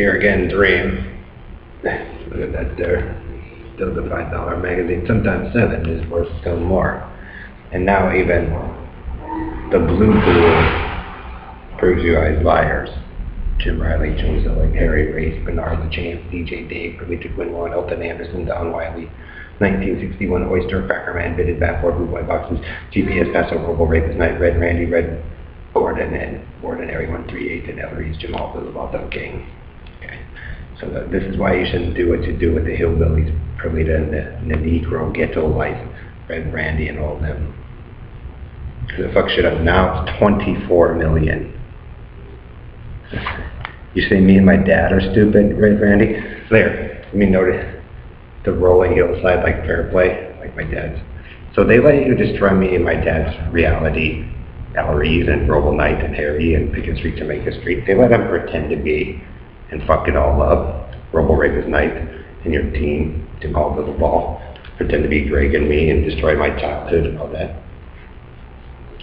Here again, Dream. Look at that there. Still the $5 magazine. Sometimes 7 is worth still more. And now even the Blue Pool proves you guys liars. Jim Riley, Joe Zillick, Harry Race, Bernard LeChamp, DJ Dave, Perlita Quinlan, Elton Anderson, Don Wiley, 1961 Oyster, Cracker Man, Bitted Backboard, Blue White Boxes, GPS, Paso Robo, Rapist Night, Red Randy, Red Gordon, and Ordinary 138, and Ellery's Jamal, the Bottom King. Okay. So this is why you shouldn't do what you do with the hillbillies, Perlita, and the Negro ghetto life, Red Randy, and all of them. Because the fuck shit up. Now it's 24 million. You say me and my dad are stupid, Red Randy? There, let me notice the rolling hillside like fair play, like my dad's. So they let you destroy me and my dad's reality, Ellery's and Robo Knight and Harry and Pickett Street, Jamaica Street. They let them pretend to be and fuck it all up. Robo Rapist Knight and your team, Tim Hall Little Ball, pretend to be Greg and me and destroy my childhood and all that.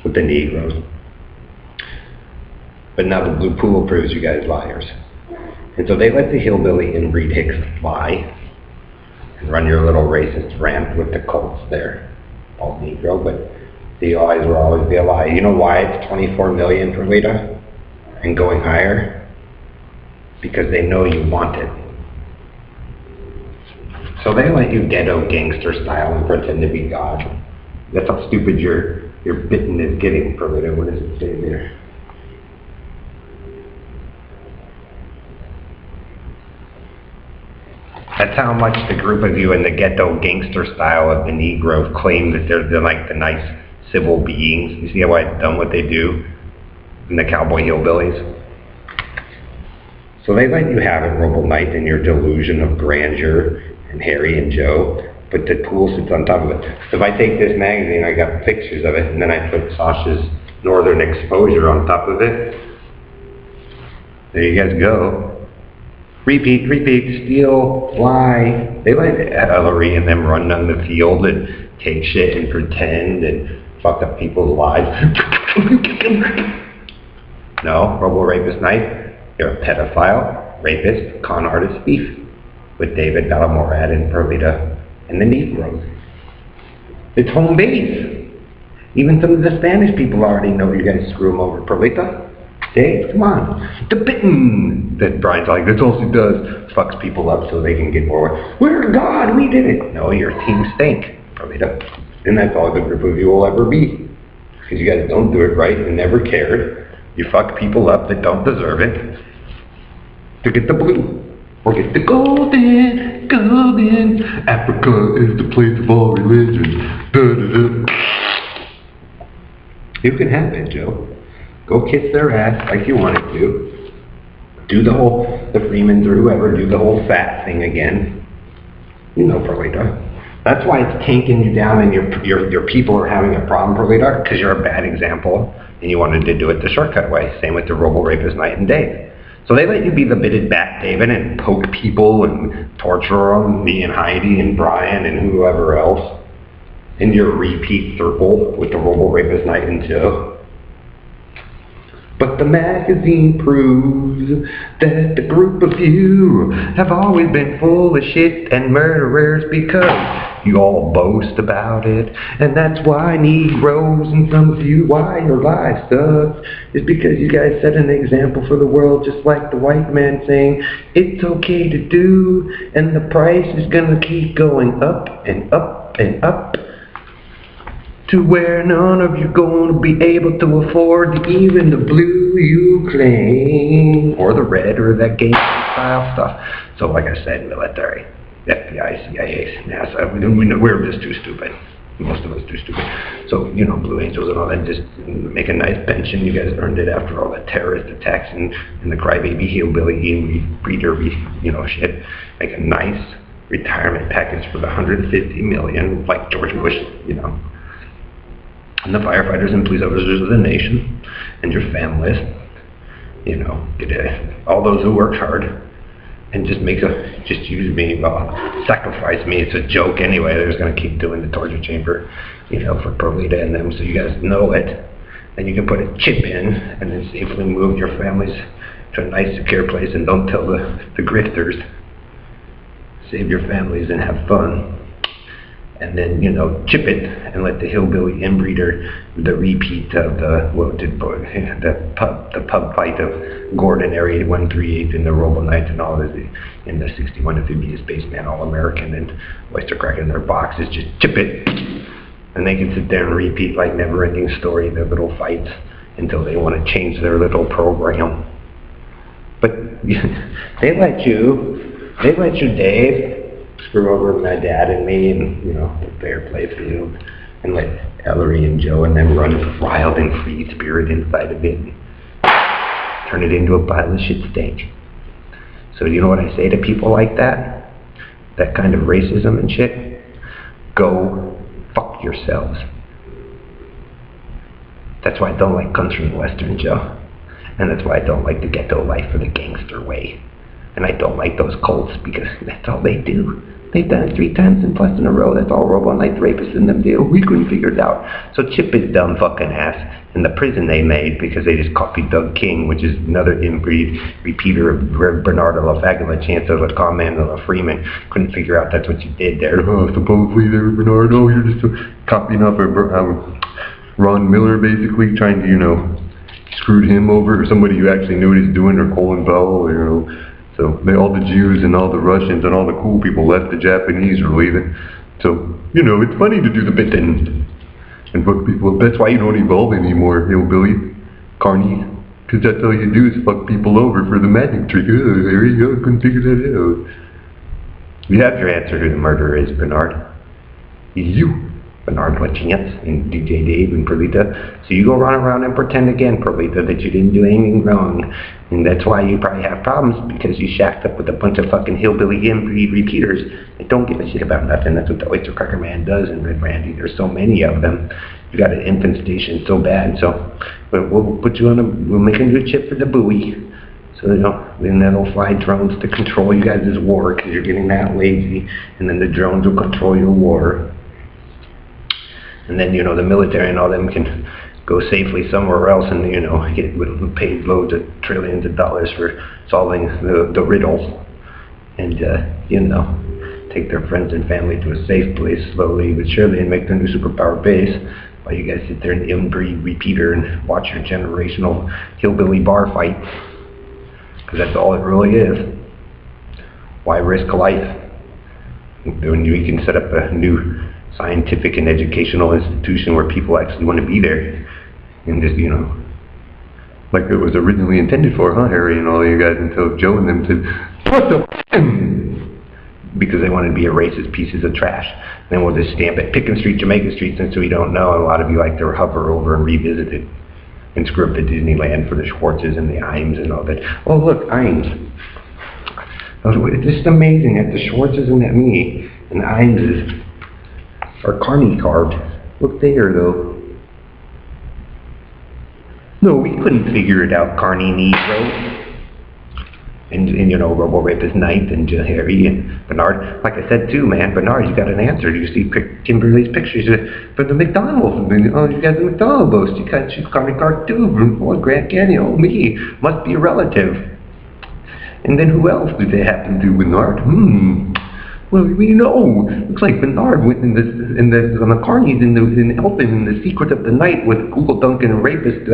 With the Negroes. But now the Blue Pool proves you guys liars. And so they let the hillbilly and Reed Hicks lie and run your little racist rant with the cults there, all Negro, but the lies will always be a lie. You know why it's 24 million for Lita and going higher? Because they know you want it. So they let you ghetto gangster style and pretend to be God. That's how stupid your bitten is getting, Perlita. What does it say there? That's how much the group of you in the ghetto gangster style of the Negro claim that they're like the nice civil beings. You see how I've done what they do in the cowboy hillbillies? So they let you have it, Robo Knight, in your delusion of grandeur, and Harry and Joe, but the pool sits on top of it. So if I take this magazine, I got pictures of it, and then I put Sasha's Northern Exposure on top of it. There you guys go. Repeat, steal, lie. They let Ellery and them run down the field and take shit and pretend and fuck up people's lives. No, Robo Rapist Knight, you're a pedophile, rapist, con artist, thief. With David Balamorad and Perlita and the Negroes. It's home base. Even some of the Spanish people already know you guys screw them over. Perlita, Dave, come on. The bitten. That Brian's like, that's all she does. Fucks people up so they can get more. We're God, we did it. No, your team stink, Perlita. And that's all the group of you will ever be. Because you guys don't do it right and never cared. You fuck people up that don't deserve it to get the blue. Or get the golden. Africa is the place of all religions. You can have it, Joe. Go kiss their ass like you wanted to. Do the Freemans or whoever, do the whole fat thing again. You know, Perlita. That's why it's tanking you down and your people are having a problem, Perlita, because you're a bad example and you wanted to do it the shortcut way. Same with the Robo Rapist Knight and Dave. So they let you be the bitted bat, David, and poke people and torture them, me and Heidi and Brian and whoever else, in your repeat circle with the Robo Rapist Knight and Joe. But the magazine proves that the group of you have always been full of shit and murderers because you all boast about it. And that's why Negroes and some of you, why your lives suck, is because you guys set an example for the world, just like the white man saying, it's okay to do, and the price is gonna keep going up and up and up, to where none of you gonna be able to afford even the blue you claim, or the red, or that gay style stuff. So like I said, military, FBI, CIA, NASA, we're just too stupid. Most of us too stupid. So, you know, Blue Angels and all that, just make a nice pension. You guys earned it after all the terrorist attacks and the crybaby hillbilly breeder, shit. Make a nice retirement package for the $150 million, like George Bush, and the firefighters and police officers of the nation, and your families, all those who worked hard, and just use me, sacrifice me. It's a joke anyway. They're just going to keep doing the torture chamber, for Perlita and them, so you guys know it. Then you can put a chip in, and then safely move your families to a nice, secure place and don't tell the grifters. Save your families and have fun. And then, you know, chip it and let the hillbilly inbreeder, the repeat of the pub fight of Gordon, Area 138, and the Robo Knights and all this, in the 61 Amphibious Spaceman All-American and Oyster Cracker in their boxes, just chip it. And they can sit there and repeat like never-ending story their little fights until they want to change their little program. But they let you, Dave, screw over my dad and me and, you know, the fair play field, and let Ellery and Joe and them run wild and free spirit inside of it and turn it into a pile of shit steak. So you know what I say to people like that? That kind of racism and shit? Go fuck yourselves. That's why I don't like country and western, Joe. And that's why I don't like the ghetto life or the gangster way. And I don't like those cults because that's all they do. They've done it 3 times and plus in a row. That's all Robo Knight rapists in them do. We couldn't figure it out. So chip his dumb fucking ass in the prison they made because they just copied Doug King, which is another inbreed repeater of Bernardo LaFagula, Chancellor LaCombe, and LaFreeman. Couldn't figure out that's what you did there. Oh, supposedly there, Bernardo, you're just copying off of Ron Miller, basically, trying to, you know, screwed him over, or somebody who actually knew what he's doing, or Colin Powell, you know. So all the Jews and all the Russians and all the cool people left, the Japanese are leaving. So, you know, it's funny to do the bit and fuck people. That's why you don't evolve anymore, hillbilly, carny. Because that's all you do is fuck people over for the magic trick. Oh, there you go, couldn't figure that out. You have your answer who the murderer is, Bernard. You. Bernard Lachance and DJ Dave and Perlita. So you go run around and pretend again, Perlita, that you didn't do anything wrong. And that's why you probably have problems, because you shacked up with a bunch of fucking hillbilly inbreed repeaters that don't give a shit about nothing. That's what the Oyster Cracker Man does in Red Randy. There's so many of them. You got an infestation so bad. So we'll put you on we'll make a new chip for the buoy. So, you know, then that'll fly drones to control you guys' war, because you're getting that lazy. And then the drones will control your war. And then, you know, the military and all them can go safely somewhere else and, you know, get paid loads of trillions of dollars for solving the riddle. And, you know, take their friends and family to a safe place slowly but surely and make their new superpower base while you guys sit there in the inbreed repeater and watch your generational hillbilly bar fight. Because that's all it really is. Why risk life when you can set up a new scientific and educational institution where people actually want to be there and just, you know, like it was originally intended for, huh, Harry and all you guys, until Joe and them said, what the because they wanted to be a racist pieces of trash. Then we'll just stamp it, Pickens Street, Jamaica Street, since we don't know, and a lot of you like to hover over and revisit it and screw up the Disneyland for the Schwartzes and the Imes and all that. Oh look, Imes. It's just amazing that the Schwartzes and that me and the Imeses are carny carved. Look there, though. No, we couldn't figure it out, carny Negro. And you know, Robo Rapist Knight and Harry and Bernard. Like I said, too, man, Bernard, you got an answer. You see Kimberly's pictures for the McDonald's. Oh, you got the McDonald's boast. You got Chief Carny Card, too. Boy, Grand Canyon, oh, me. Must be a relative. And then who else did they happen to, Bernard? Well, we know. Looks like Bernard went on the Carnies in Elfin in the Secret of the Night with Google Duncan rapist,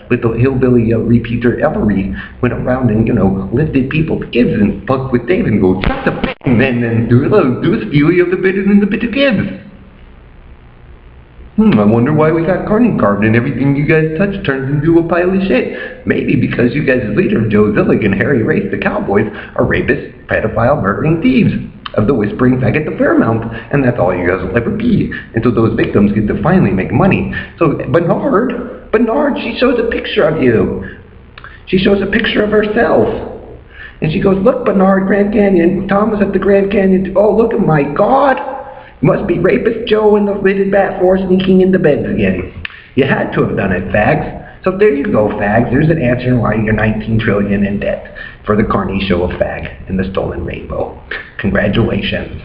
little hillbilly repeater Ellery. Went around and, you know, lifted people's kids and fucked with Dave and go, shut the f***, and then do a spewy of the bit and the bit of kids. I wonder why we got Carney carved and everything you guys touch turns into a pile of shit. Maybe because you guys' leader, Joe Zillig and Harry Race, the Cowboys, are rapists, pedophile, murdering thieves of the Whispering Faggot the Fairmount, and that's all you guys will ever be, until those victims get to finally make money. So Bernard, she shows a picture of you. She shows a picture of herself. And she goes, look, Bernard, Grand Canyon, Tom was at the Grand Canyon, oh, look at my God, must be Rapist Joe and the lidded bat force sneaking into beds again. You had to have done it, fags. So there you go, fags. There's an answer why you're 19 trillion in debt for the Carney show of fag and the stolen rainbow. Congratulations.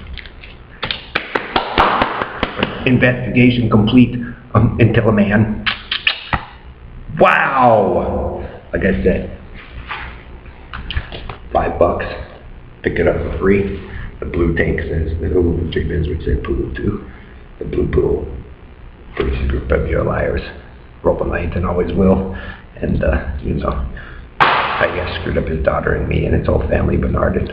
Investigation complete until a man. Wow! Like I said, $5. Pick it up for free. The blue tank says, Jake Benswick said pool too. The blue pool. Produces a group of your liars. Roll the ninth and always will. And, I screwed up his daughter and me and his whole family, Bernard, and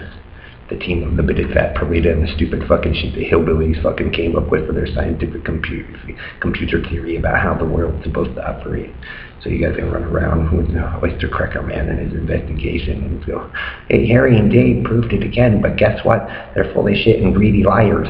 the team of the bitted fat Perlita and the stupid fucking shit the hillbillies fucking came up with for their scientific computer theory about how the world's supposed to operate. So you guys can run around with Oyster Cracker Man and his investigation and go, hey, Harry and Dave proved it again, but guess what? They're full of shit and greedy liars.